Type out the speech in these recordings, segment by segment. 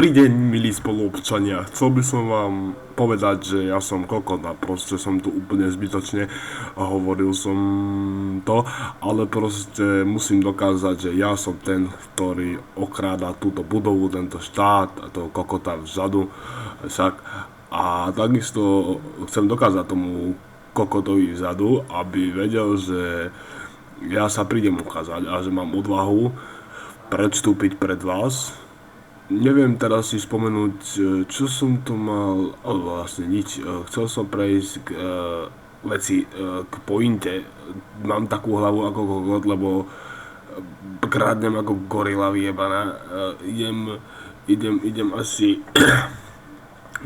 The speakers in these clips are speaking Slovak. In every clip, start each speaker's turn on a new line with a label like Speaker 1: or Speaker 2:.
Speaker 1: Dobrý deň, milí spoluobčania. Chcel by som vám povedať, že ja som kokot a proste som tu úplne zbytočne hovoril som to, ale proste musím dokázať, že ja som ten, ktorý okráda túto budovu, tento štát a toho kokota vzadu. Však. A takisto chcem dokázať tomu kokotovi vzadu, aby vedel, že ja sa prídem ukázať a že mám odvahu predstúpiť pred vás. Neviem teraz si spomenúť, čo som tu mal, alebo vlastne nič. Chcel som prejsť k veci, k pointe. Mám takú hlavu ako kokot, lebo krádnem ako gorila vyjebaná. Idem asi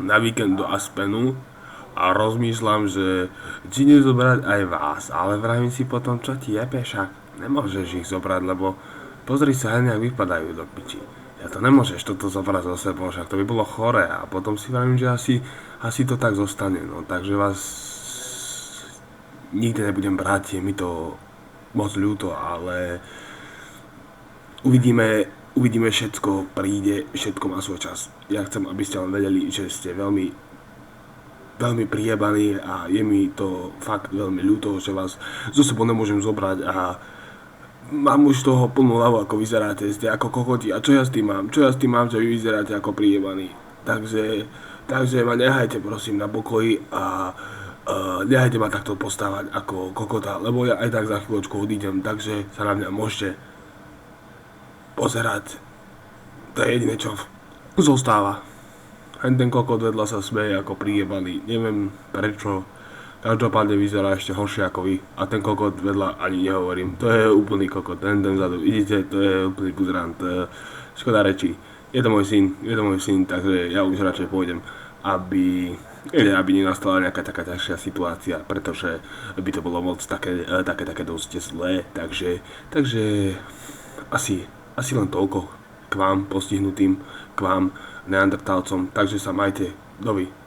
Speaker 1: na víkend do Aspenu a rozmýšľam, že či nezobrať aj vás, ale vravím si potom, čo ti jebe, však nemôžeš ich zobrať, lebo pozri sa, jak vypadajú do piči. Ja to nemôžeš toto zobrať zo sebou, však to by bolo choré a potom si vravím, že asi to tak zostane, no takže vás nikdy nebudem brať, je mi to moc ľúto, ale uvidíme, všetko príde, všetko má svoj čas. Ja chcem, aby ste len vedeli, že ste veľmi prijebaní a je mi to fakt veľmi ľúto, že vás zo sebou nemôžem zobrať a mám už toho plnú hlavu, ako vyzeráte, ste ako kokoti. A čo ja s tým mám, že vy vyzeráte ako prijebaní. Takže ma nehajte prosím na pokoji a nehajte ma takto postávať ako kokota, lebo ja aj tak za chvíľočku odídem, takže sa na mňa môžete pozerať. To je jediné, čo zostáva. Hen ten kokot vedľa sa smeje ako prijebaný, neviem prečo. Každopádne vyzerá ešte horšie ako vy. A ten kokot vedľa ani nehovorím. To je úplný kokot, ten vzadu. Vidíte, to je úplný buzerant. Škoda rečí. Je to môj syn, takže ja už radšej pôjdem, aby nenastala nejaká taká ťažšia situácia, pretože by to bolo moc také dosť zlé. Takže asi len toľko k vám postihnutým, k vám neandertálcom. Takže sa majte. Dovi.